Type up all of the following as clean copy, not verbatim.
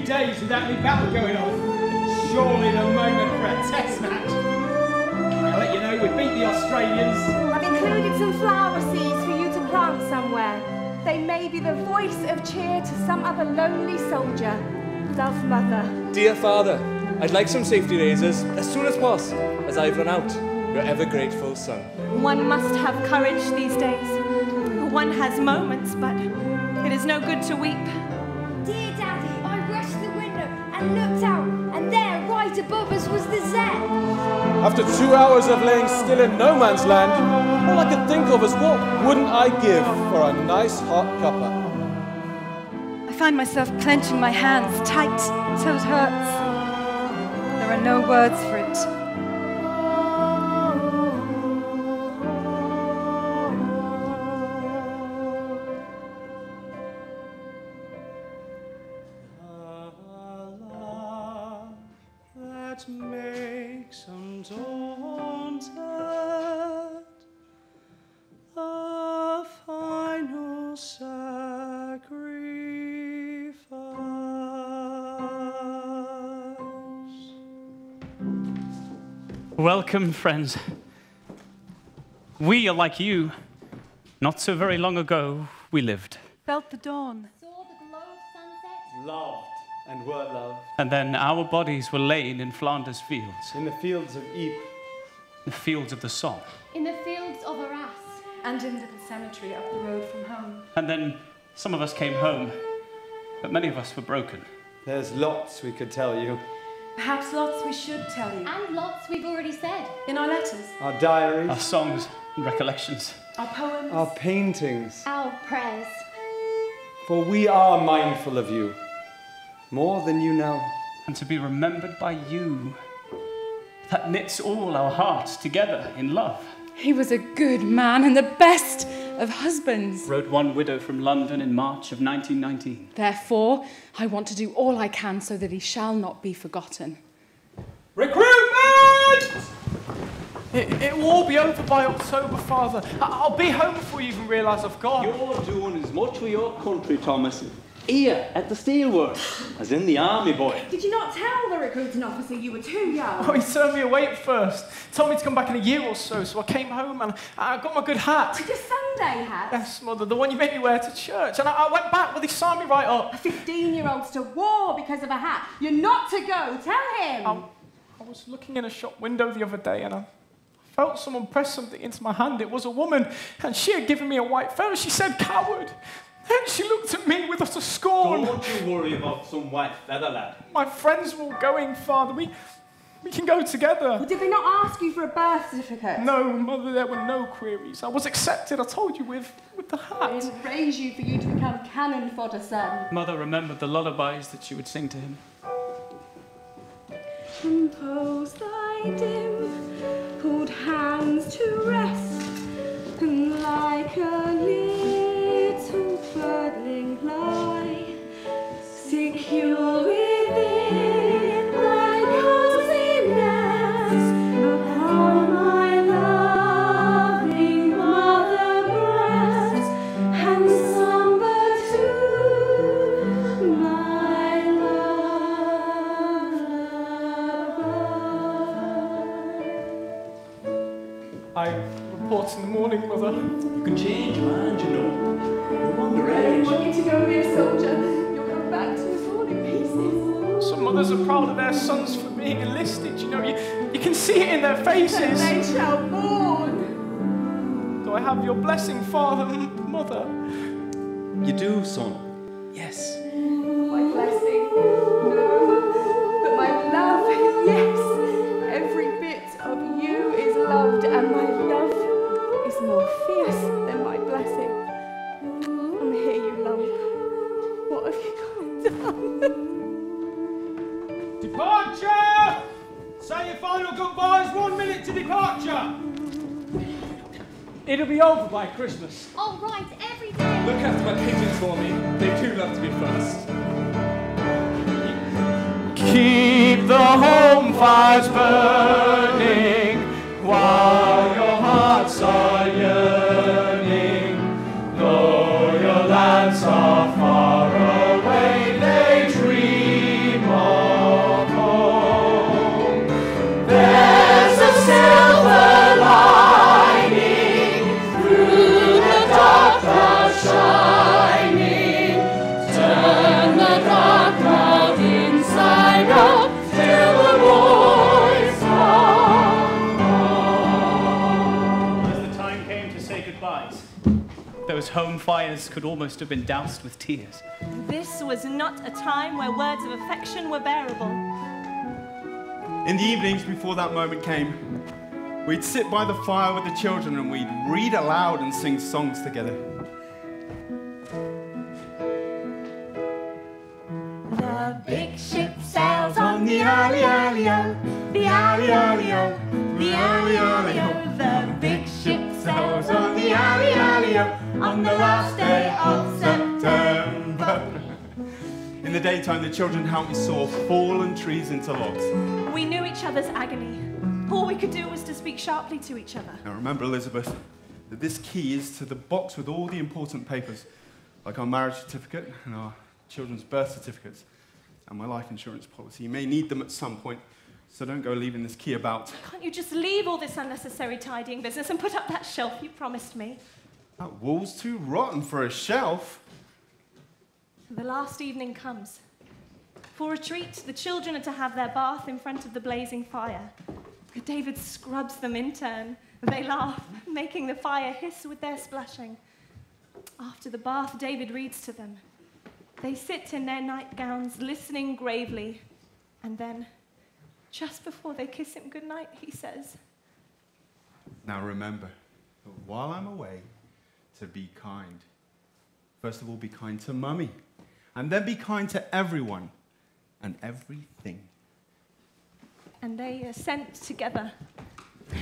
few days without any battle going on. Surely the moment for a test match. I'll let you know, we beat the Australians. I've included some flower seeds for you to plant somewhere. They may be the voice of cheer to some other lonely soldier. Love, Mother. Dear Father, I'd like some safety razors as soon as possible, as I've run out. Your ever grateful son. One must have courage these days. One has moments, but it is no good to weep. Dear Daddy, I rushed the window and looked out, and there, right above us, was the Zet. After 2 hours of laying still in no man's land, all I could think of is what wouldn't I give for a nice hot cuppa. I find myself clenching my hands tight so it hurts. There are no words for it. That makes undaunted a final sacrifice. Welcome, friends. We are like you. Not so very long ago, we lived. Felt the dawn. Saw the glow of sunset. Loved and were loved. And then our bodies were laid in Flanders fields, In the fields of Ypres. the fields of the Somme. In the fields of Arras. And in the cemetery up the road from home. And then some of us came home, but many of us were broken. There's lots we could tell you. Perhaps lots we should tell you. And lots we've already said. In our letters, Our diaries, Our songs and recollections. our poems. our paintings. Our prayers. For we are mindful of you, more than you know. And to be remembered by you, that knits all our hearts together in love. He was a good man and the best of husbands. Wrote one widow from London in March of 1919. Therefore, I want to do all I can so that he shall not be forgotten. Recruitment! It will all be over by October, Father. I'll be home before you even realise I've gone. You're doing as much for your country, Thomas, here at the steelworks, as in the army, boy. Did you not tell the recruiting officer you were too young? Oh, he turned me away at first. Told me to come back in a year or so, so I came home and I got my good hat. Your Sunday hat? Yes, Mother, the one you made me wear to church. And I went back, but he signed me right up. A 15-year-old's to war because of a hat. You're not to go. Tell him. I was looking in a shop window the other day and I felt someone press something into my hand. It was a woman, and she had given me a white feather. She said, "Coward." Then she looked at me with utter scorn. Don't you worry about some white feather, lad. My friends were all going, Father. We can go together. Well, did they not ask you for a birth certificate? No, Mother, there were no queries. I was accepted, I told you, with the They hat. didn't raise you for you to become cannon fodder, son. Mother remembered the lullabies that she would sing to him. Compose thy dim, hold hands to rest, and like a little birdling lie, secure within my cozy nest, upon my loving mother breast, and slumber too, my love. I report in the morning, Mother. You can change your mind, you know. You're I underage. want you to go be a soldier. You'll come back to us all in pieces. Some mothers are proud of their sons for being enlisted, you know. You can see it in their And faces. they shall mourn. Do I have your blessing, Father and Mother? You do, son. Yes. My blessing, no. But my love, yes. Every bit of you is loved, and my love is more fierce than my blessing. And here you lump. What have you done? Departure! Say your final goodbyes, 1 minute to departure. It'll be over by Christmas. All right, every day. Look after my pigeons for me. They do love to be first. Keep the home fires burning while your hearts are yearning. Though your lands are far away, they dream home fires could almost have been doused with tears. This was not a time where words of affection were bearable. In the evenings before that moment came, we'd sit by the fire with the children and we'd read aloud and sing songs together. The big ship sails on the alley-alley-o, the alley-alley-o, the alley-alley-o. The big ship sails on the alley-alley-o on the last day of September. In the daytime, the children helped me saw fallen trees into logs. We knew each other's agony. All we could do was to speak sharply to each other. Now remember, Elizabeth, that this key is to the box with all the important papers, like our marriage certificate and our children's birth certificates and my life insurance policy. You may need them at some point, so don't go leaving this key about. Can't you just leave all this unnecessary tidying business and put up that shelf you promised me? That wall's too rotten for a shelf. The last evening comes. For a treat, the children are to have their bath in front of the blazing fire. David scrubs them in turn. They laugh, making the fire hiss with their splashing. After the bath, David reads to them. They sit in their nightgowns, listening gravely. And then, just before they kiss him goodnight, he says, Now remember, that while I'm away, to be kind. First of all, be kind to Mummy. And then be kind to everyone and everything. And they assent together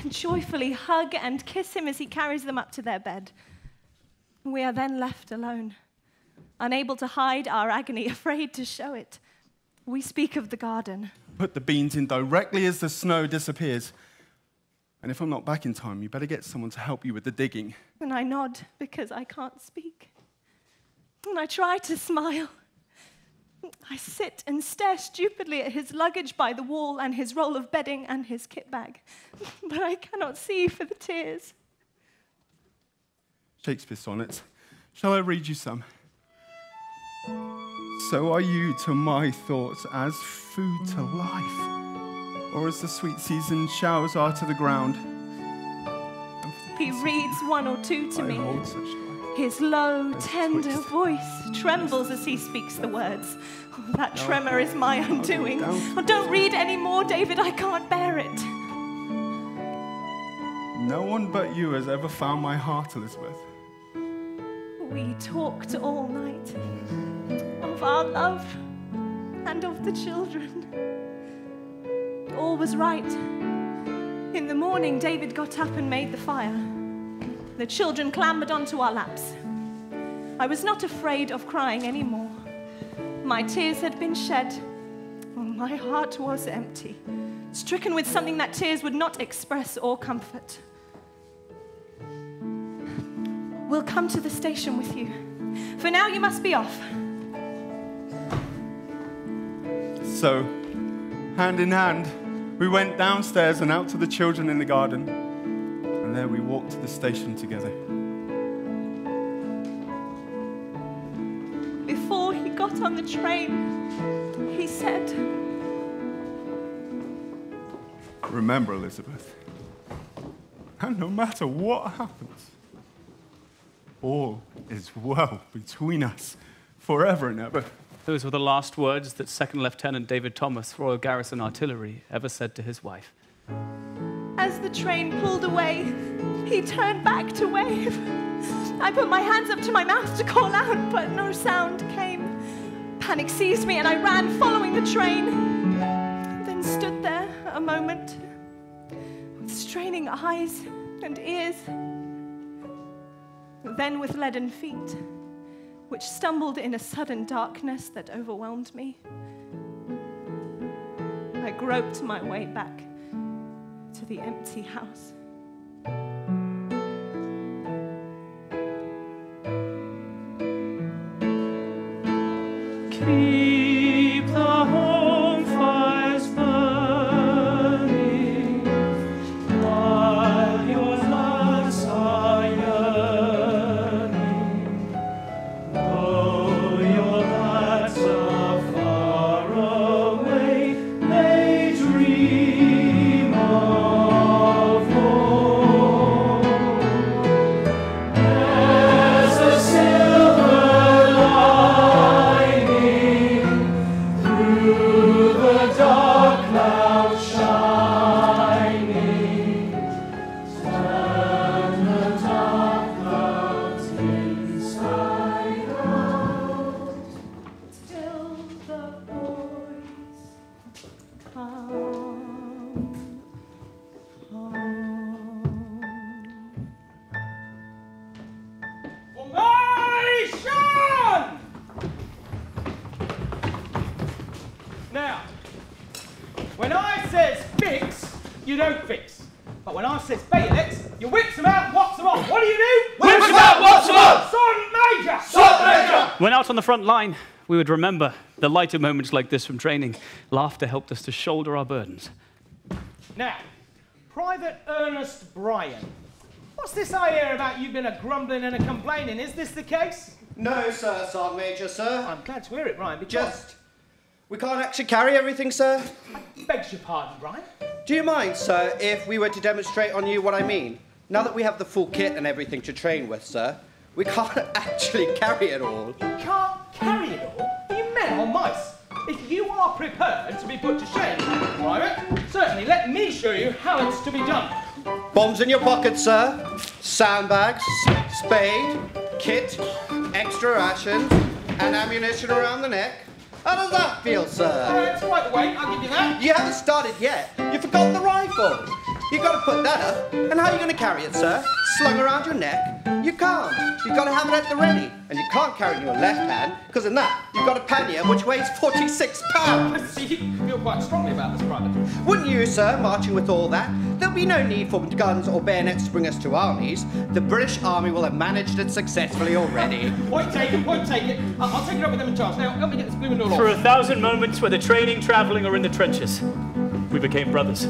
and joyfully hug and kiss him as he carries them up to their bed. We are then left alone, unable to hide our agony, afraid to show it. We speak of the garden. Put the beans in directly as the snow disappears. And if I'm not back in time, you better get someone to help you with the digging. And I nod because I can't speak. And I try to smile. I sit and stare stupidly at his luggage by the wall and his roll of bedding and his kit bag. But I cannot see for the tears. Shakespeare sonnets. Shall I read you some? So are you to my thoughts as food to life, or as the sweet season showers are to the ground. He reads one or two to me. His low, tender voice trembles as he speaks the words. Oh, that tremor is my undoing. Oh, don't read any more, David. I can't bear it. No one but you has ever found my heart, Elizabeth. We talked all night of our love and of the children. All was right. In the morning, David got up and made the fire. The children clambered onto our laps. I was not afraid of crying anymore. My tears had been shed. Oh, my heart was empty, stricken with something that tears would not express or comfort. We'll come to the station with you. For now, you must be off. So, hand in hand, we went downstairs and out to the children in the garden. And there we walked to the station together. Before he got on the train, he said, Remember, Elizabeth, and no matter what happens, all is well between us forever and ever. Those were the last words that Second Lieutenant David Thomas, Royal Garrison Artillery, ever said to his wife. As the train pulled away, he turned back to wave. I put my hands up to my mouth to call out, but no sound came. Panic seized me and I ran following the train, then stood there a moment with straining eyes and ears, then with leaden feet, which stumbled in a sudden darkness that overwhelmed me. I groped my way back to the empty house. Keep the home fires burning while your hearts are yearning. Though your hearts are far away, they dream of home. As the Now, when I says fix, you don't fix. But when I says bayonets, you whips them out and whops them on. What do you do? Whips them out, whops them on! Sergeant Major! Sergeant Major! When out on the front line, we would remember the lighter moments like this from training. Laughter helped us to shoulder our burdens. Now, Private Ernest Bryan. What's this I hear about you been a grumbling and a complaining? Is this the case? No, sir, Sergeant Major, sir. I'm glad to hear it, Bryan, because... Just... we can't actually carry everything, sir. I beg your pardon, Bryan. Do you mind, sir, if we were to demonstrate on you what I mean? Now that we have the full kit and everything to train with, sir, we can't actually carry it all. You can't carry it all? Are you men or mice? If you are prepared to be put to shame, Private, certainly let me show you how it's to be done. Bombs in your pocket, sir. Sandbags, spade, kit, extra rations, and ammunition around the neck. How does that feel, sir? It's quite the way, I'll give you that. You haven't started yet. You forgot the rifle. You've got to put that up. And how are you going to carry it, sir? Slung around your neck? You can't. You've got to have it at the ready. And you can't carry it in your left hand, because in that, you've got a pannier which weighs 46 pounds. I see you feel quite strongly about this, Private. Wouldn't you, sir, marching with all that? There'll be no need for guns or bayonets to bring us to our knees. The British Army will have managed it successfully already. Point taken, point taken. I'll take it up with them in charge. Now, help me get this blooming door off. For 1,000 moments, whether training, travelling, or in the trenches, we became brothers.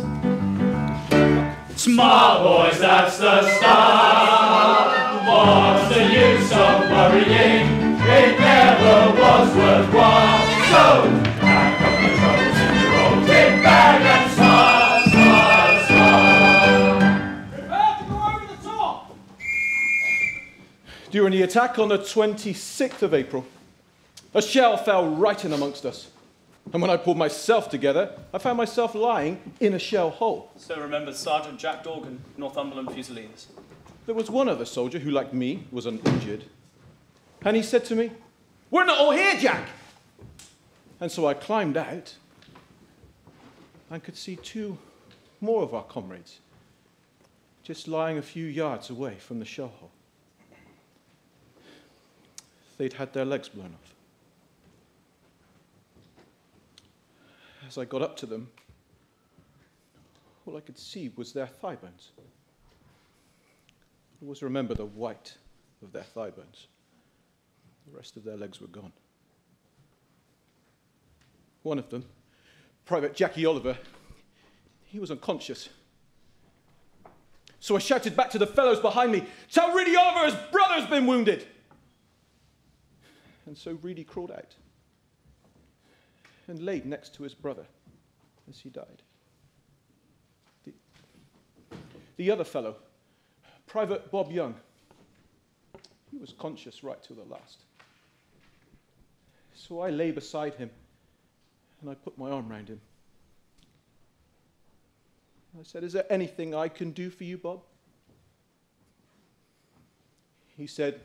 Smart boys, that's the start. What's the use of worrying? It never was worthwhile. So, pack up the troubles in your old kit bag and smart. Prepare to go over the top. During the attack on the 26th of April, a shell fell right in amongst us. And when I pulled myself together, I found myself lying in a shell hole. So remembers Sergeant Jack Dorgan, Northumberland Fusiliers. There was one other soldier who, like me, was uninjured. And he said to me, "We're not all here, Jack!" And so I climbed out and could see two more of our comrades just lying a few yards away from the shell hole. They'd had their legs blown off. As I got up to them, all I could see was their thigh bones. I always remember the white of their thigh bones. The rest of their legs were gone. One of them, Private Jackie Oliver, he was unconscious. So I shouted back to the fellows behind me, "Tell Reedy Oliver his brother's been wounded!" And so Reedy crawled out and laid next to his brother as he died. The other fellow, Private Bob Young, he was conscious right to the last. So I lay beside him and I put my arm round him. I said, "Is there anything I can do for you, Bob?" He said,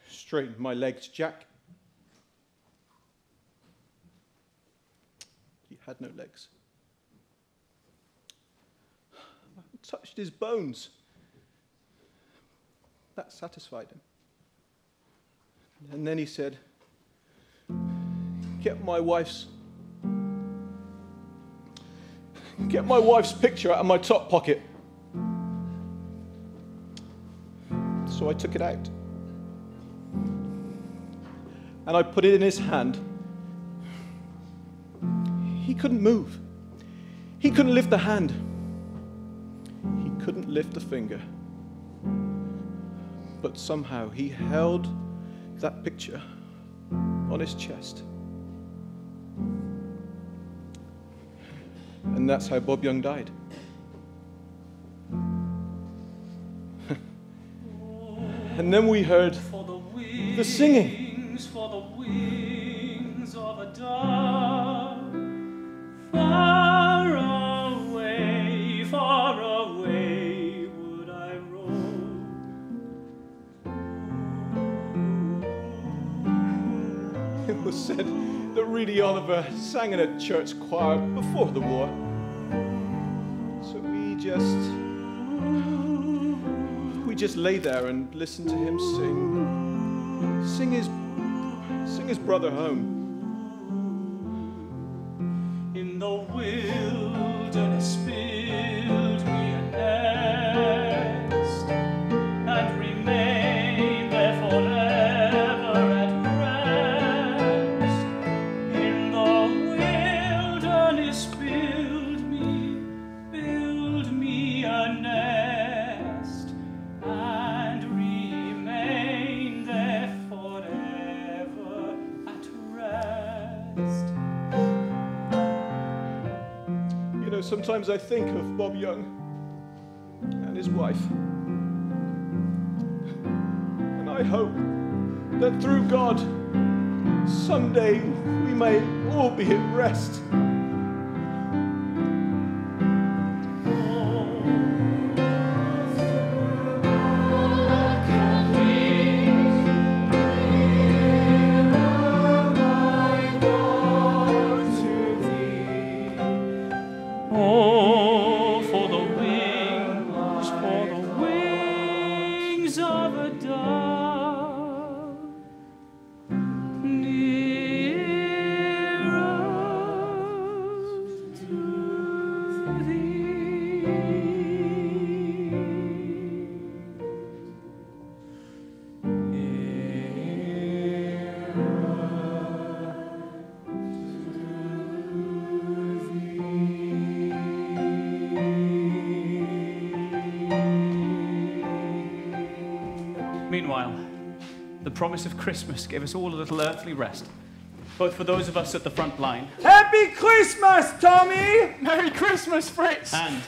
"Straighten my legs, Jack." He had no legs. I touched his bones. That satisfied him. And then he said, Get my wife's picture out of my top pocket." So I took it out. And I put it in his hand. He couldn't move. He couldn't lift a hand. He couldn't lift a finger. But somehow he held that picture on his chest. And that's how Bob Young died. And then we heard the singing. For the wings of a dove, far away would I roam. It was said that Reedy Oliver sang in a church choir before the war. So we just lay there and listened to him sing his brother home. the wilderness build me a nest and remain there forever at rest. In the wilderness build me a nest and remain there forever at rest. You know, sometimes I think of Bob Young and his wife. And I hope that through God, someday we may all be at rest. Oh, for the wings of a dove, nearer to thee. Meanwhile, the promise of Christmas gave us all a little earthly rest, both for those of us at the front line Happy Christmas, Tommy! Merry Christmas, Fritz! and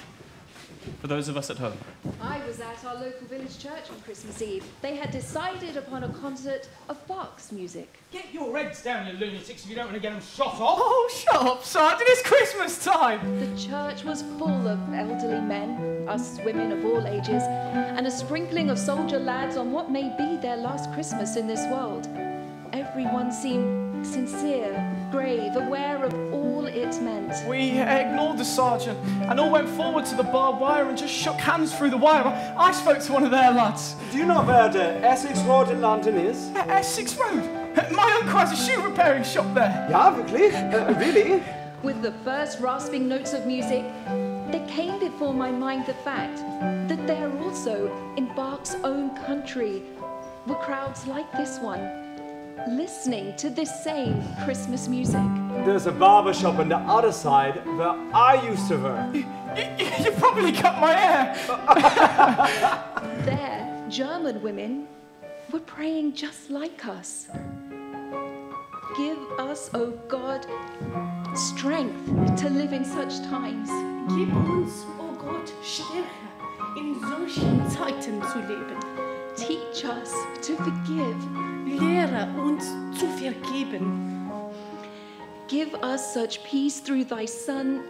for those of us at home. I was at our local village church on Christmas Eve. They had decided upon a concert of Bach's music. Get your heads down, you lunatics, if you don't want to get them shot off. Oh, shut up, Sergeant, it's Christmas time! The church was full of elderly men, us women of all ages, and a sprinkling of soldier lads on what may be their last Christmas in this world. Everyone seemed sincere, grave, aware of all it meant. We ignored the sergeant and all went forward to the barbed wire and just shook hands through the wire. I spoke to one of their lads. Do you know where the Essex Road in London is? Essex Road? My uncle has a shoe repairing shop there. Yeah, wirklich? Really? With the first rasping notes of music, there came before my mind the fact that there also, in Bach's own country, were crowds like this one, listening to this same Christmas music. There's a barber shop on the other side where I used to work. You probably cut my hair. There, German women were praying just like us. Give us, O God, strength to live in such times. Gib uns, o Gott, Stärke, in solchen Zeiten zu leben. Teach us to forgive. Lehre uns zu vergeben. Give us such peace through thy Son.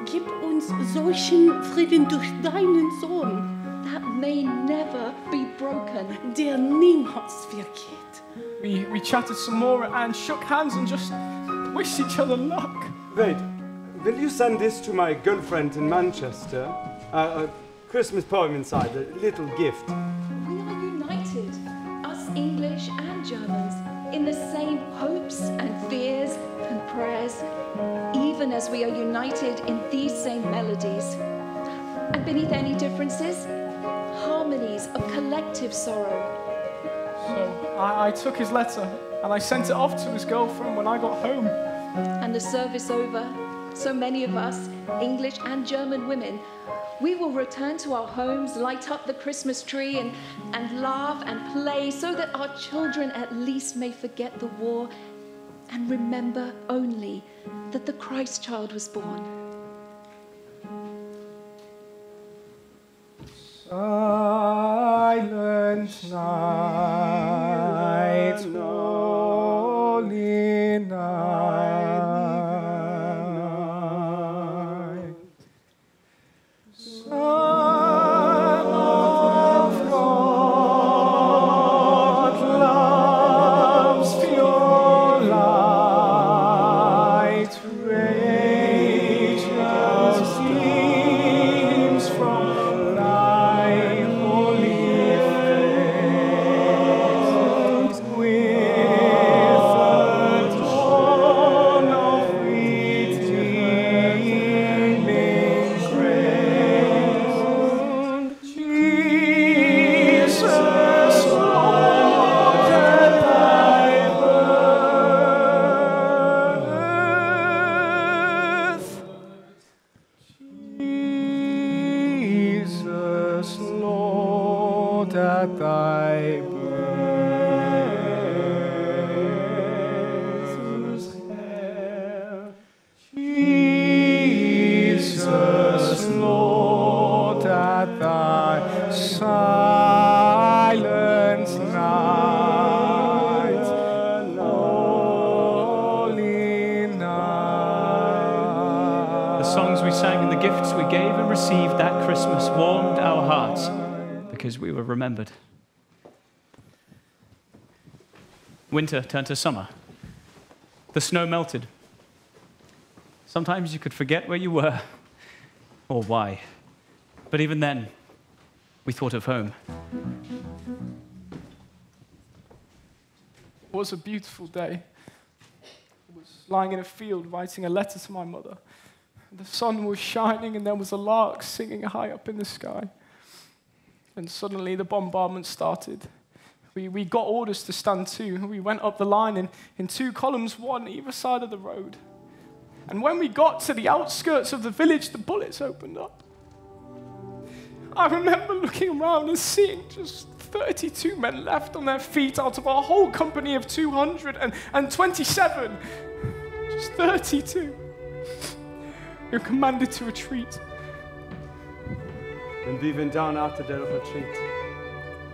Gib uns solchen Frieden durch deinen Sohn, that may never be broken. Der niemals vergeht. We chatted some more and shook hands and just wished each other luck. Wait, will you send this to my girlfriend in Manchester? A Christmas poem inside, a little gift. We are united, us English and Germans, in the same hopes and fears and prayers, even as we are united in these same melodies. And beneath any differences, harmonies of collective sorrow. So I took his letter and I sent it off to his girlfriend when I got home. And the service over, so many of us, English and German women, we will return to our homes, light up the Christmas tree and laugh and play so that our children at least may forget the war and remember only that the Christ child was born. Silent night, holy night. Son of God, love's pure light, radiant gleams from thy holy face, with the dawn the songs we sang and the gifts we gave and received that Christmas warmed our hearts because we were remembered. Winter turned to summer. The snow melted. Sometimes you could forget where you were or why. But even then, we thought of home. It was a beautiful day. I was lying in a field writing a letter to my mother. The sun was shining and there was a lark singing high up in the sky. And suddenly the bombardment started. We got orders to stand to. We went up the line in two columns, one either side of the road. And when we got to the outskirts of the village, the bullets opened up. I remember looking around and seeing just 32 men left on their feet out of a whole company of 227. Just 32. We were commanded to retreat. When we went down after the retreat,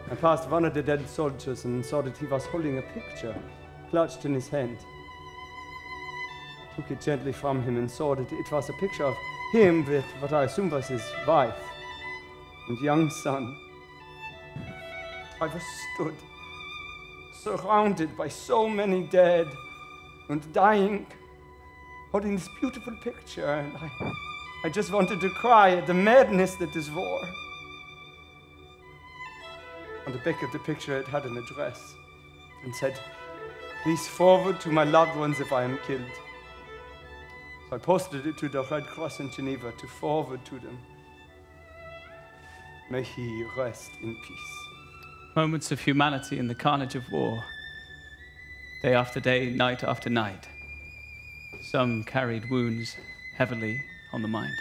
I passed one of the dead soldiers and saw that he was holding a picture, clutched in his hand. Took it gently from him and saw that it was a picture of him with what I assume was his wife and young son. I was stood, surrounded by so many dead and dying, holding this beautiful picture, and I just wanted to cry at the madness that is war. On the back of the picture it had an address and said, "Please forward to my loved ones if I am killed." So I posted it to the Red Cross in Geneva to forward to them. May he rest in peace. Moments of humanity in the carnage of war. Day after day, night after night. Some carried wounds heavily on the mind.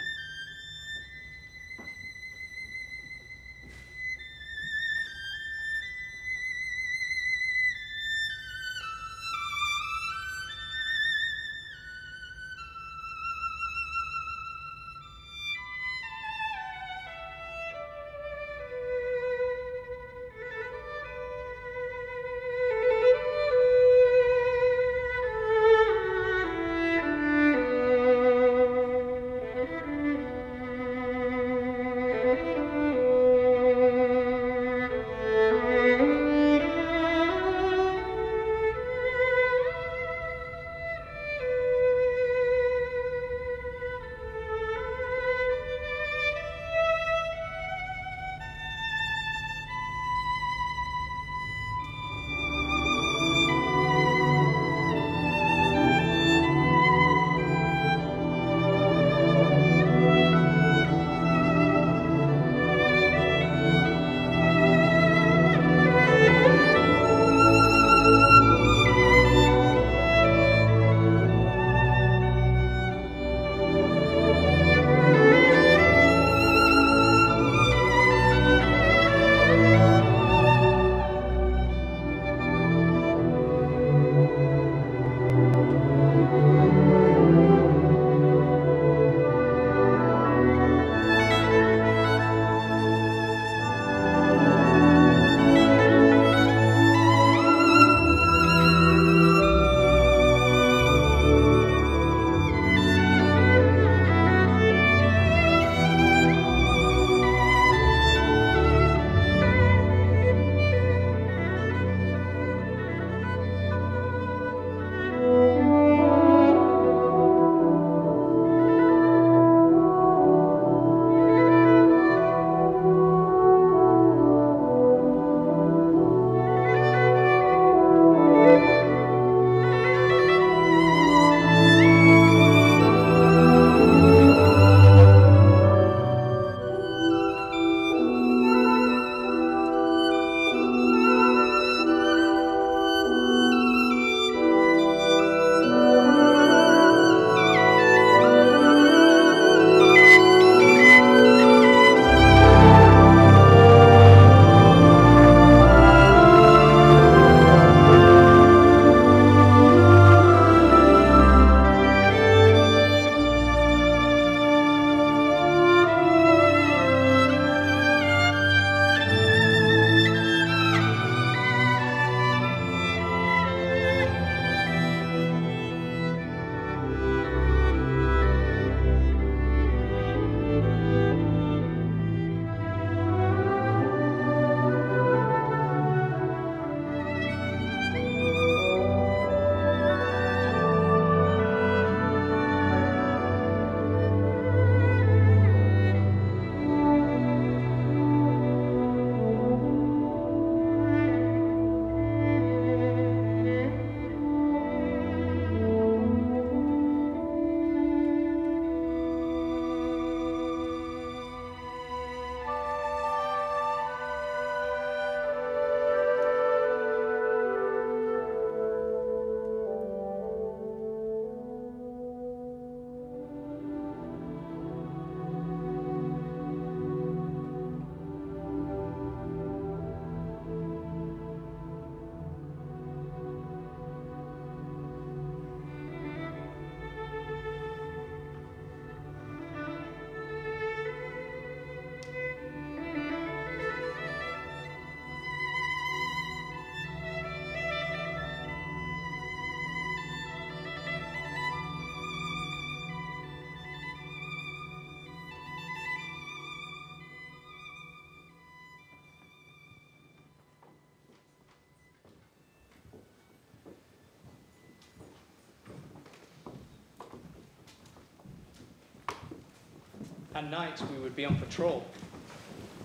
At night, we would be on patrol,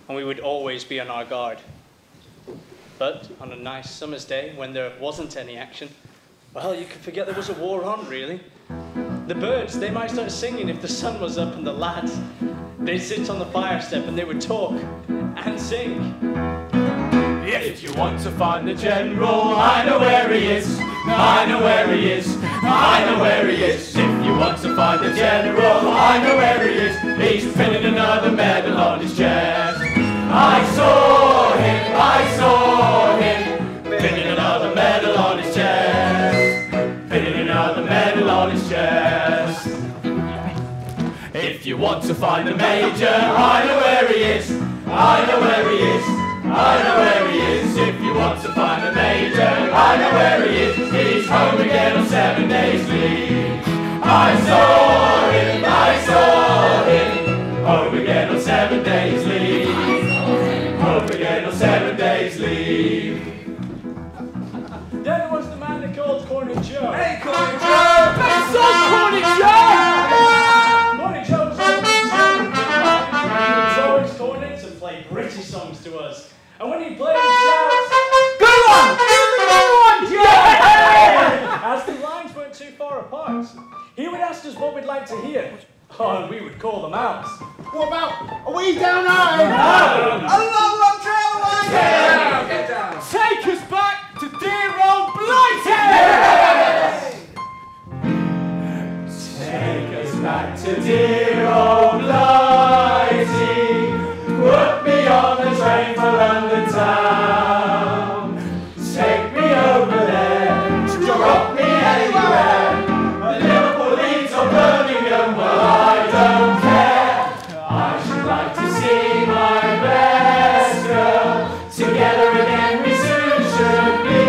and we would always be on our guard. But on a nice summer's day, when there wasn't any action, well, you could forget there was a war on, really. The birds, they might start singing if the sun was up, and the lads, they'd sit on the fire step and they would talk and sing. If you want to find the general, I know where he is. I know where he is. I know where he is. If you want to find the general, I know where he is. He's pinning another medal on his chest. I saw him, pinning another medal on his chest. Pinning another medal on his chest. If you want to find the major, I know where he is. I know where he is. I know where he is. If you want to find the major, I know where he is. He's home again on 7 days leave. I saw him, home again on 7 days leave. Home again on 7 days leave. Then was the man they called Corny Joe. Hey, Corny Joe! That's on Corny Joe! Corny Joe was always cornets and played British songs to us. And when he played, he shouts, "Go on! Go on, Joe!" As the lines weren't too far apart, he would ask us what we'd like to hear. Oh, and we would call them out. What about, are we down home? No! A long trail line! Get down! Take us back to dear old Blighty! Yes! Take us back to dear old Blighty. Put me on the train for London town. Take me over there, drop me anywhere. Liverpool, Leeds or Birmingham, well I don't care. I should like to see my best girl. Together again we soon should be.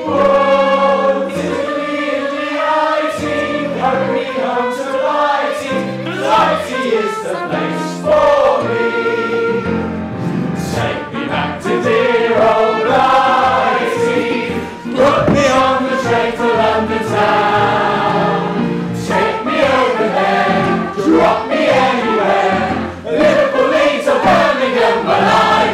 Whoa, tiddly-iddly-ighty, hurry me home to Blighty. Blighty is the place for me. Take me back to dear old Blighty. Put me on the train to London town. Take me over there, drop me anywhere. Liverpool, Leeds or Birmingham, well I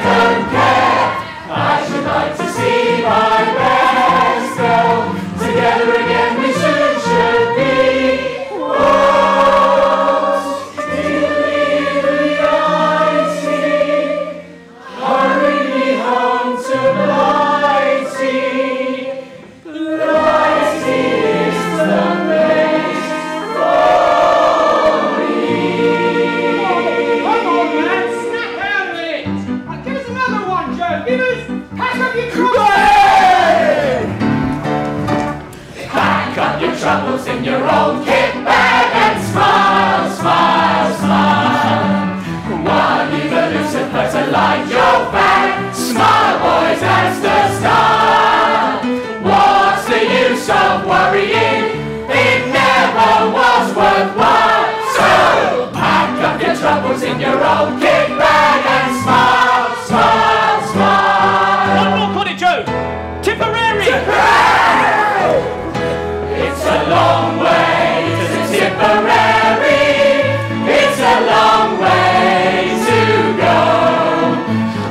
don't care. I should like to see my best girl. Together again we soon should be. Oh, hurry me home to Blighty. Blighty is the place for me. Come on, man, snap out of it! Give us another one, Joe! Give us, pack up your troubles! Pack up your troubles in your old kit bag and smile, smile, smile. While you the Lucifer to light your bag, smile, boys, that's the start. What's the use of worrying? It never was worthwhile. So pack up your troubles in your old kit bag and smile, smile, smile. One more, Corny Joe! Tipperary! It's a long way to Tipperary. It's a long way to go.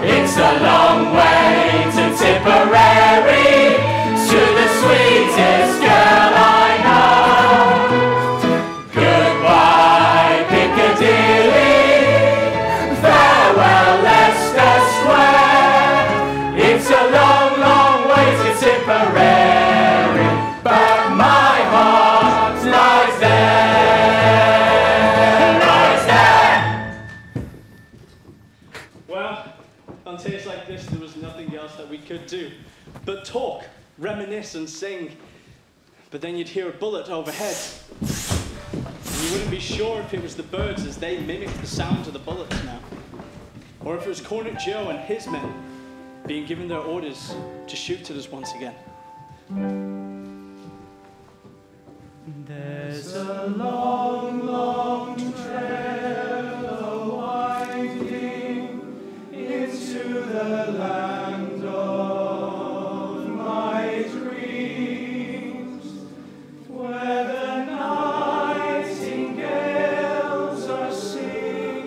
It's a long way to Tipperary, to the sweetest girl I know. Goodbye, Piccadilly. Farewell, Leicester Square. It's a long, long way to Tipperary, but my heart lies there. Lies there. Well, on days like this, there was nothing else that we could do but talk, reminisce, and sing. But then you'd hear a bullet overhead. And you wouldn't be sure if it was the birds as they mimicked the sounds of the bullets now, or if it was Cornet Joe and his men being given their orders to shoot at us once again. There's a long, long trail winding into the land of my dreams, where the nightingales are singing.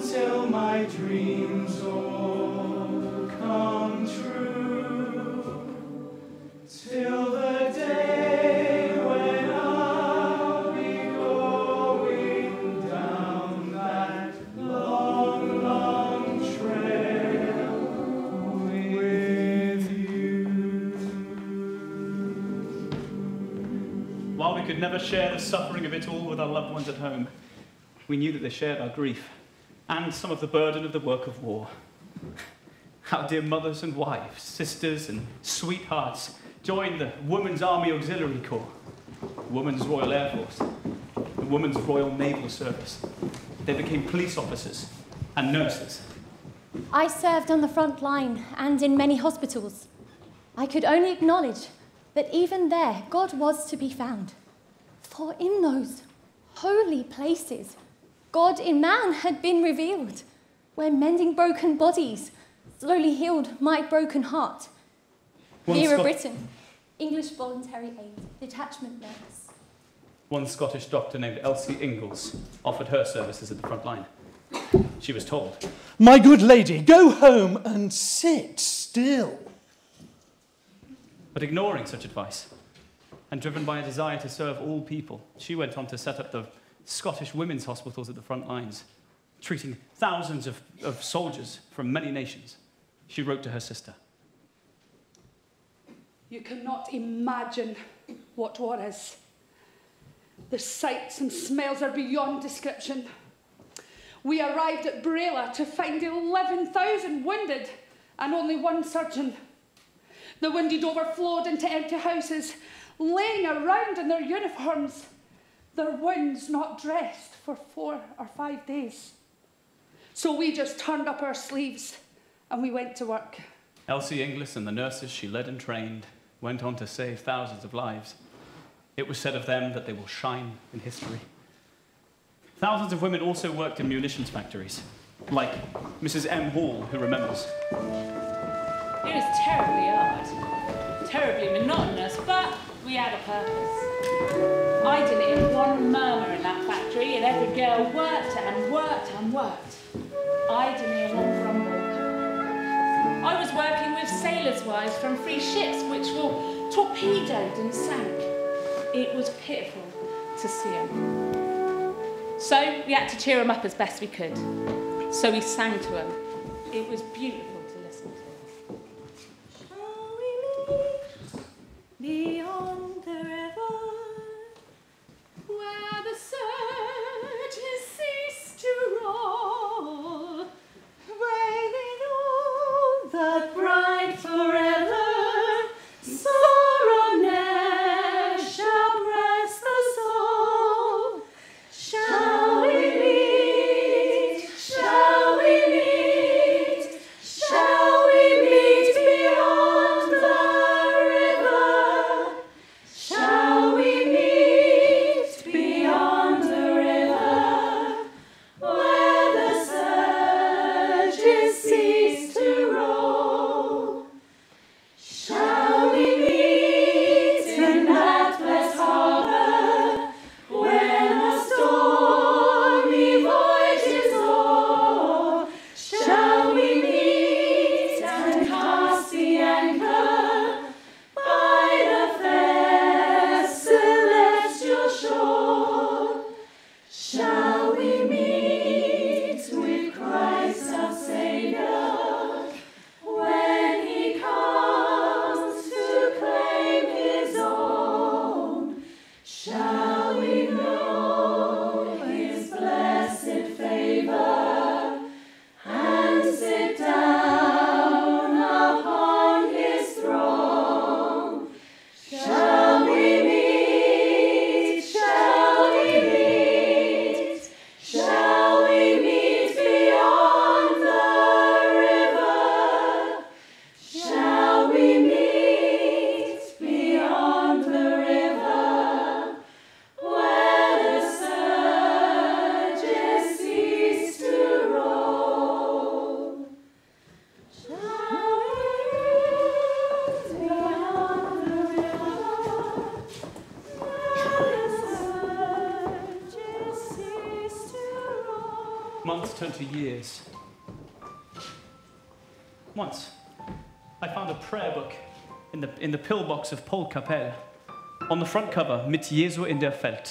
until my dreams all come true, till the day when I'll be going down that long, long trail with you. While we could never share the suffering of it all with our loved ones at home, we knew that they shared our grief and some of the burden of the work of war. Our dear mothers and wives, sisters and sweethearts joined the Women's Army Auxiliary Corps, the Women's Royal Air Force, the Women's Royal Naval Service. They became police officers and nurses. I served on the front line and in many hospitals. I could only acknowledge that even there God was to be found. For in those holy places, God in man had been revealed, where mending broken bodies slowly healed my broken heart. Here in Britain, English Voluntary Aid Detachment Nurse. One Scottish doctor named Elsie Ingalls offered her services at the front line. She was told, "My good lady, go home and sit still." but ignoring such advice, and driven by a desire to serve all people, she went on to set up the Scottish women's hospitals at the front lines, treating thousands of soldiers from many nations. She wrote to her sister, "You cannot imagine what war is. The sights and smells are beyond description. We arrived at Brela to find 11,000 wounded and only one surgeon. The wounded overflowed into empty houses, laying around in their uniforms, their wounds not dressed for 4 or 5 days. So we just turned up our sleeves and we went to work." Elsie Inglis and the nurses she led and trained went on to save thousands of lives. It was said of them that they will shine in history. Thousands of women also worked in munitions factories, like Mrs. M. Hall, who remembers. It was terribly hard, terribly monotonous, but we had a purpose. I didn't hear one murmur in that factory, and every girl worked and worked and worked. I didn't hear one grumble. I was working with sailors' wives from free ships which were torpedoed and sank. It was pitiful to see them. So we had to cheer them up as best we could. So we sang to them. It was beautiful to listen to. Shall we meet beyond the river, where the surges cease to roar, waiting all that bright forever, sorrow ne'er shall press the soul. Shall we meet? Shall we meet? Shall Months turned to years. Once, I found a prayer book in the pillbox of Polkapelle. On the front cover, Mit Jesu in der Feld,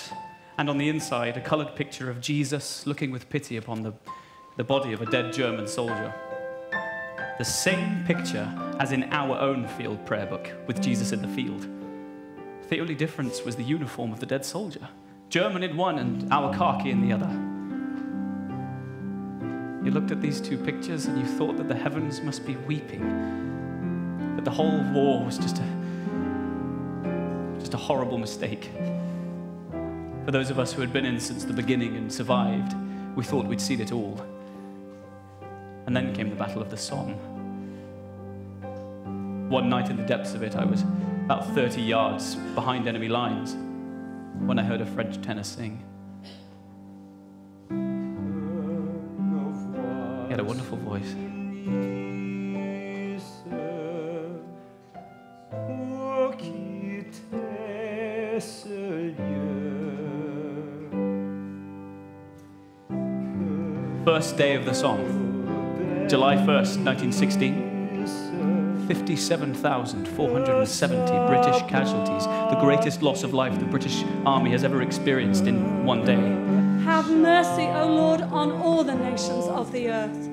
and on the inside, a coloured picture of Jesus looking with pity upon the body of a dead German soldier. The same picture as in our own field prayer book, with Jesus in the field. The only difference was the uniform of the dead soldier, German in one and our khaki in the other. You looked at these two pictures and you thought that the heavens must be weeping, that the whole war was just a horrible mistake. For those of us who had been in since the beginning and survived, we thought we'd seen it all. And then came the Battle of the Somme. One night in the depths of it, I was about 30 yards behind enemy lines when I heard a French tenor sing. He had a wonderful voice. First day of the Somme, July 1st, 1916. 57,470 British casualties, the greatest loss of life the British Army has ever experienced in one day. Have mercy, O Lord, on all the nations of the earth.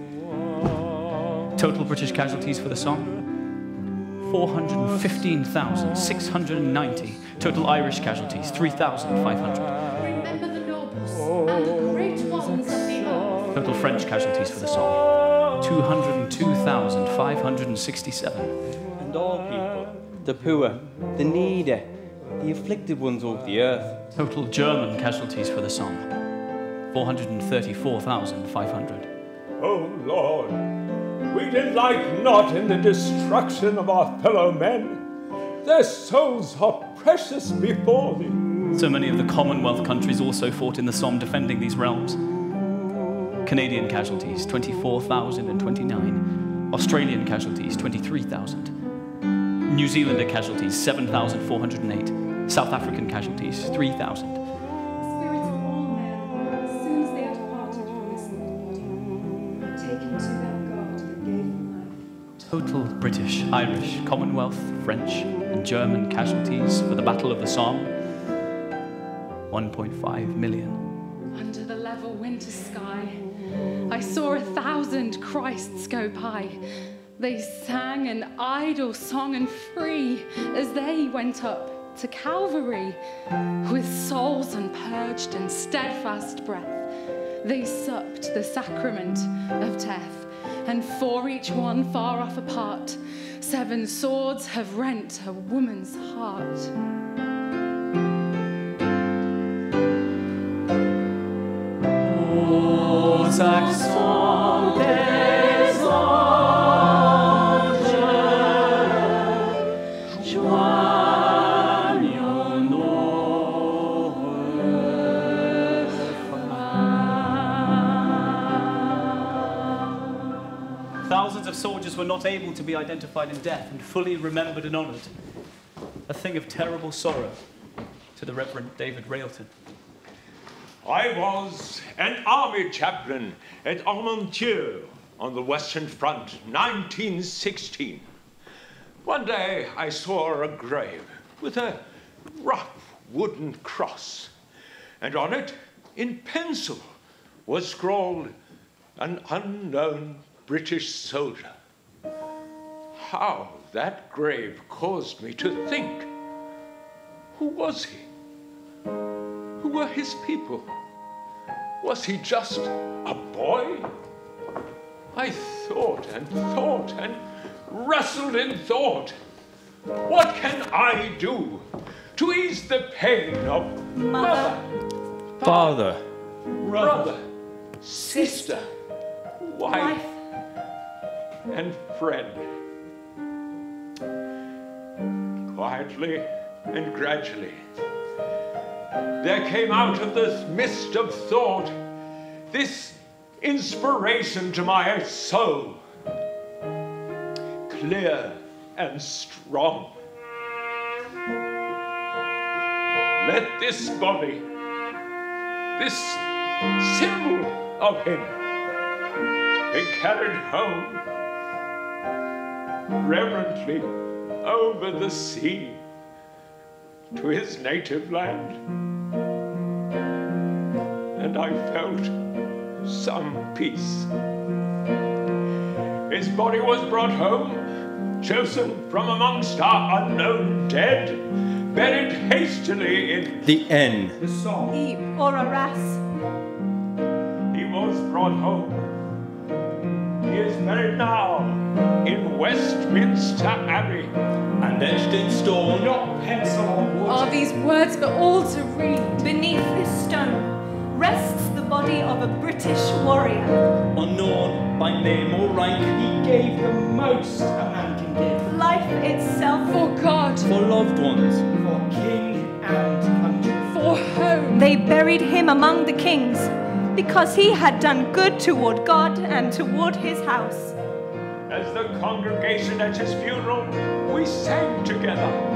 Total British casualties for the Somme, 415,690. Total Irish casualties, 3,500. Remember the nobles and the great ones of the earth. Total French casualties for the Somme, 202,567. And all people, the poor, the needy, the afflicted ones of the earth. Total German casualties for the Somme, 434,500. O Lord, we delight not in the destruction of our fellow men. Their souls are precious before thee. So many of the Commonwealth countries also fought in the Somme defending these realms. Canadian casualties, 24,029. Australian casualties, 23,000. New Zealander casualties, 7,408. South African casualties, 3,000. Total British, Irish, Commonwealth, French, and German casualties for the Battle of the Somme, 1.5 million. Under the level winter sky, I saw 1,000 Christs go by. They sang an idle song and free as they went up to Calvary. With souls unpurged and steadfast breath, they supped the sacrament of death. And for each one far off apart, 7 swords have rent a woman's heart. Saxon des anges, joignons nos Thousands of soldiers were not able to be identified in death and fully remembered and honoured. A thing of terrible sorrow to the Reverend David Railton. I was an army chaplain at Armentières on the Western Front, 1916. One day I saw a grave with a rough wooden cross, and on it, in pencil, was scrawled, "An unknown British soldier." How that grave caused me to think. Who was he? Who were his people? Was he just a boy? I thought and thought and wrestled in thought. What can I do to ease the pain of mother, Father, brother, sister, wife, and friend? Quietly and gradually, there came out of this mist of thought this inspiration to my soul, clear and strong. Let this body, this symbol of him, and carried home reverently over the sea to his native land. And I felt some peace. His body was brought home, chosen from amongst our unknown dead, buried hastily in the end. E or Aras. He was brought home. He is buried now in Westminster Abbey, and etched in stone, not pencil or wood. Are these words but all to read? Beneath this stone rests the body of a British warrior. Unknown by name or rank, he gave the most a man can give. Life itself. For God. For loved ones. For king and country. For home. They buried him among the kings because he had done good toward God and toward his house. As the congregation at his funeral, we sang together.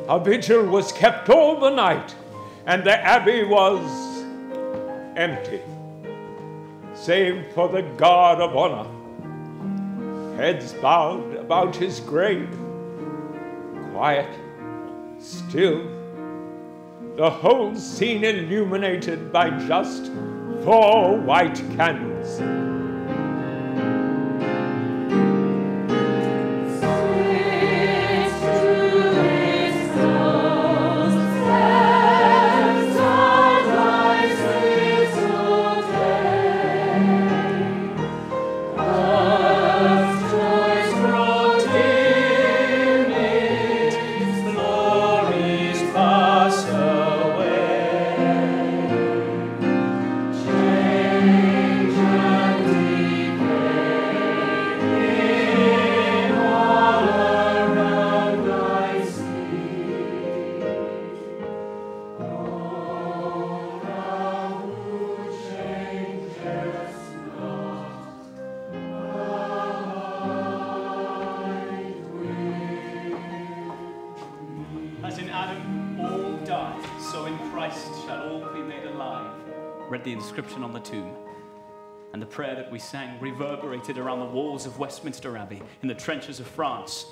A vigil was kept all the night, and the abbey was empty, save for the guard of honor, heads bowed about his grave, quiet, still, the whole scene illuminated by just 4 white candles. As in Adam all die, so in Christ shall all be made alive, read the inscription on the tomb. And the prayer that we sang reverberated around the walls of Westminster Abbey, in the trenches of France,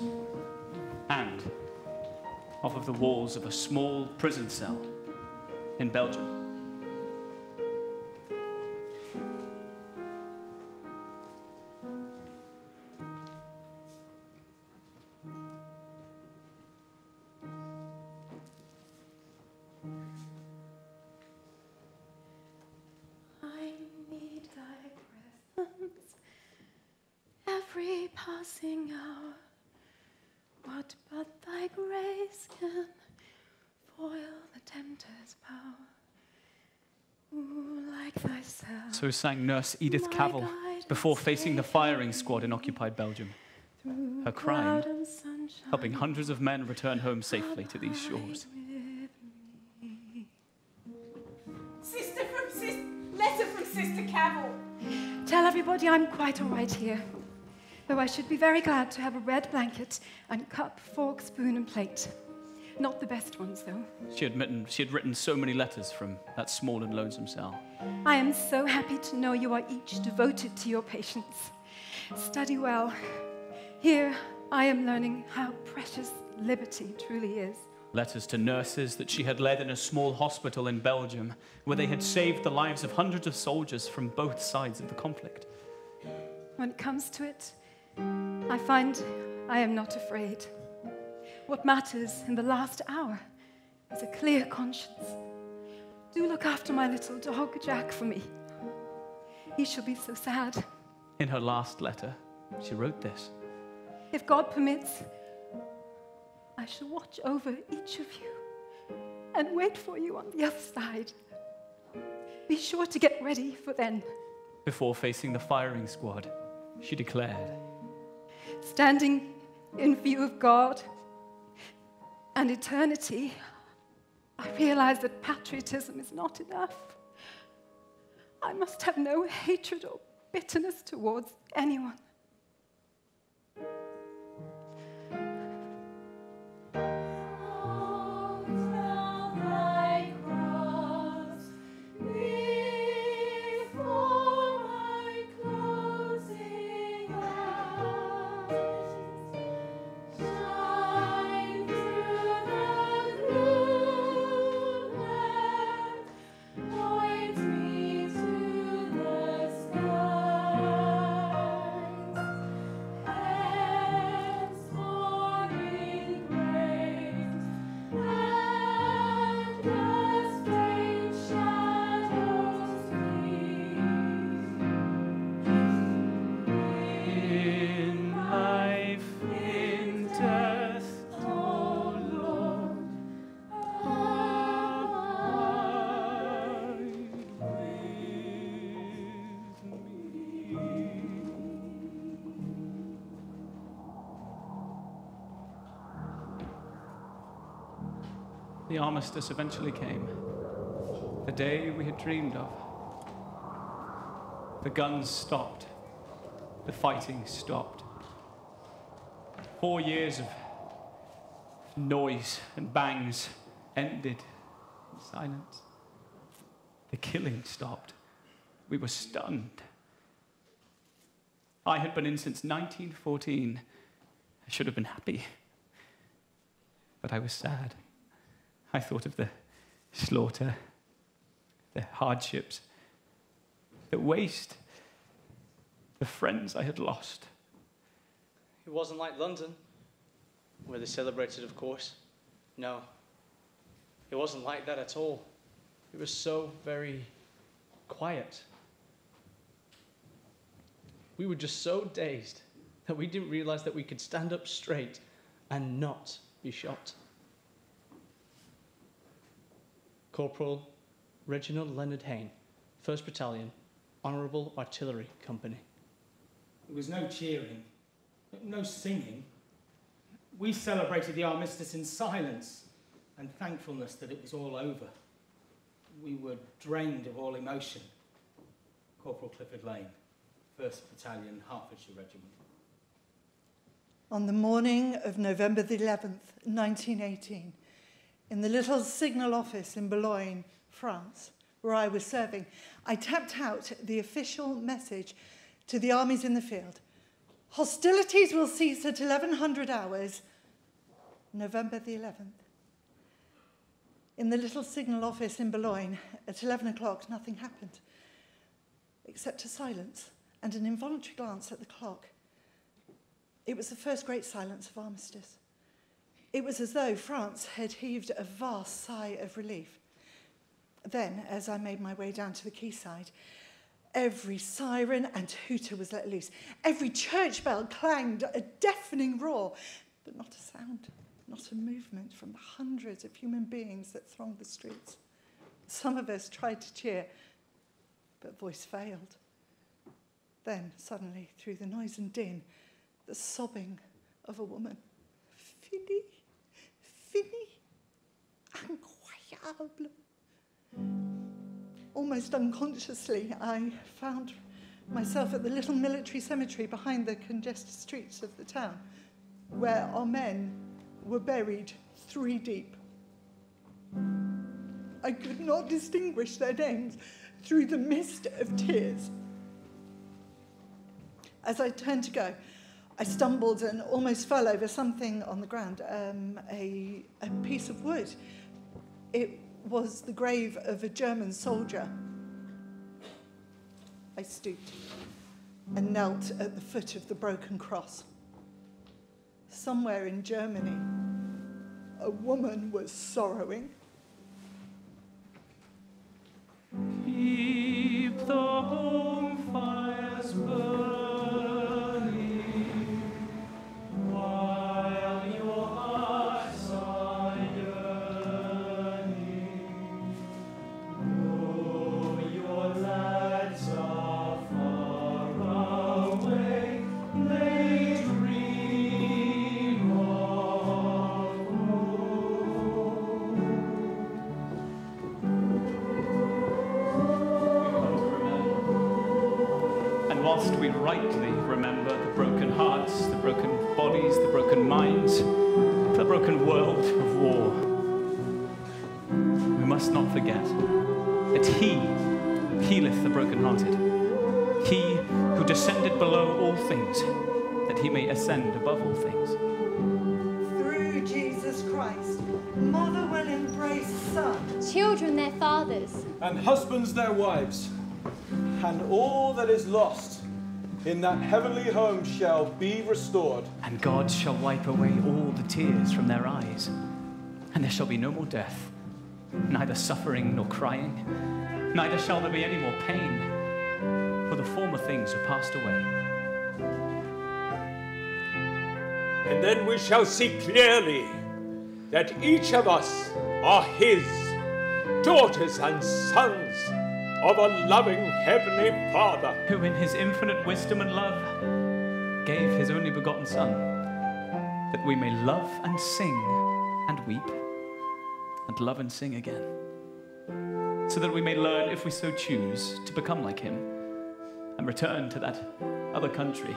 and off of the walls of a small prison cell in Belgium. Every passing hour, what but thy grace can foil the tempter's power? Ooh, like thyself. So sang Nurse Edith Cavell before facing the firing squad in occupied Belgium. Her crime, helping hundreds of men return home safely to these shores. Letter from Sister Cavell. Tell everybody I'm quite all right here. Though I should be very glad to have a red blanket and cup, fork, spoon, and plate. Not the best ones, though. She had written so many letters from that small and lonesome cell. I am so happy to know you are each devoted to your patients. Study well. Here, I am learning how precious liberty truly is. Letters to nurses that she had led in a small hospital in Belgium, where they had saved the lives of hundreds of soldiers from both sides of the conflict. When it comes to it, I find I am not afraid. What matters in the last hour is a clear conscience. Do look after my little dog, Jack, for me. He shall be so sad. In her last letter, she wrote this. If God permits, I shall watch over each of you and wait for you on the other side. Be sure to get ready for then. Before facing the firing squad, she declared, Standing in view of God and eternity, I realize that patriotism is not enough. I must have no hatred or bitterness towards anyone. The armistice eventually came. The day we had dreamed of. The guns stopped. The fighting stopped. 4 years of noise and bangs ended in silence. The killing stopped. We were stunned. I had been in since 1914. I should have been happy. But I was sad. I thought of the slaughter, the hardships, the waste, the friends I had lost. It wasn't like London, where they celebrated, of course. No, it wasn't like that at all. It was so very quiet. We were just so dazed that we didn't realize that we could stand up straight and not be shot. Corporal Reginald Leonard Hayne, 1st Battalion, Honourable Artillery Company. There was no cheering, no singing. We celebrated the armistice in silence and thankfulness that it was all over. We were drained of all emotion. Corporal Clifford Lane, 1st Battalion, Hertfordshire Regiment. On the morning of November the 11th, 1918, in the little signal office in Boulogne, France, where I was serving, I tapped out the official message to the armies in the field. Hostilities will cease at 1100 hours, November the 11th. In the little signal office in Boulogne, at 11 o'clock, nothing happened, except a silence and an involuntary glance at the clock. It was the first great silence of armistice. It was as though France had heaved a vast sigh of relief. Then, as I made my way down to the quayside, every siren and hooter was let loose. Every church bell clanged a deafening roar, but not a sound, not a movement from the hundreds of human beings that thronged the streets. Some of us tried to cheer, but voice failed. Then, suddenly, through the noise and din, the sobbing of a woman. Fini, incroyable. Almost unconsciously, I found myself at the little military cemetery behind the congested streets of the town, where our men were buried 3 deep. I could not distinguish their names through the mist of tears. As I turned to go, I stumbled and almost fell over something on the ground, a piece of wood. It was the grave of a German soldier. I stooped and knelt at the foot of the broken cross. Somewhere in Germany, a woman was sorrowing. whilst we rightly remember the broken hearts, the broken bodies, the broken minds, the broken world of war, we must not forget that He healeth the brokenhearted. He who descended below all things, that He may ascend above all things. Through Jesus Christ, mother will embrace son, children their fathers, and husbands their wives, and all that is lost in that heavenly home shall be restored. And God shall wipe away all the tears from their eyes, and there shall be no more death, neither suffering nor crying, neither shall there be any more pain, for the former things are passed away. And then we shall see clearly that each of us are His daughters and sons of a loving Heavenly Father, who in His infinite wisdom and love gave His only begotten Son, that we may love and sing and weep and love and sing again, so that we may learn, if we so choose, to become like Him and return to that other country,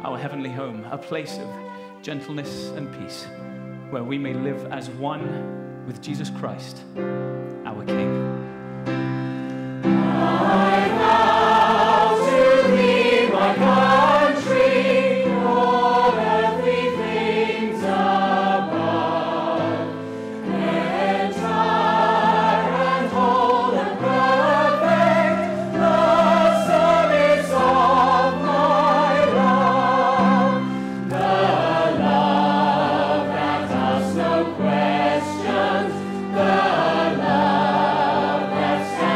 our heavenly home, a place of gentleness and peace, where we may live as one with Jesus Christ, our King. I vow to thee, my country, all earthly things above, entire and whole and perfect, the service of my love, the love that asks no questions, the love that stands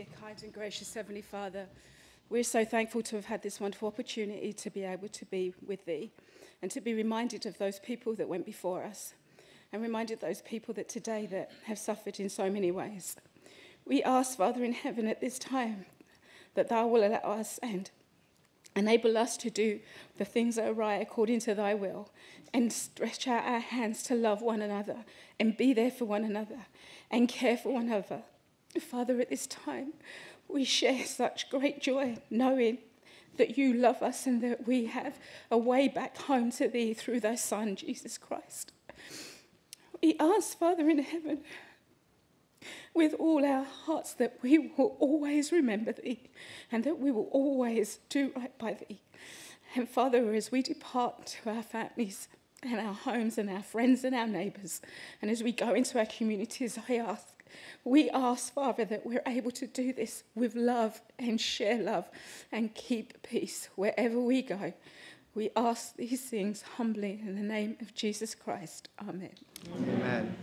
Dear kind and gracious Heavenly Father, we're so thankful to have had this wonderful opportunity to be able to be with Thee and to be reminded of those people that went before us and reminded those people that today that have suffered in so many ways. We ask, Father in heaven, at this time that Thou will allow us and enable us to do the things that are right according to Thy will and stretch out our hands to love one another and be there for one another and care for one another. Father, at this time, we share such great joy knowing that You love us and that we have a way back home to Thee through Thy Son, Jesus Christ. We ask, Father in heaven, with all our hearts that we will always remember Thee and that we will always do right by Thee. And Father, as we depart to our families and our homes and our friends and our neighbours, and as we go into our communities, we ask, Father, that we're able to do this with love and share love and keep peace wherever we go. We ask these things humbly in the name of Jesus Christ. Amen. Amen.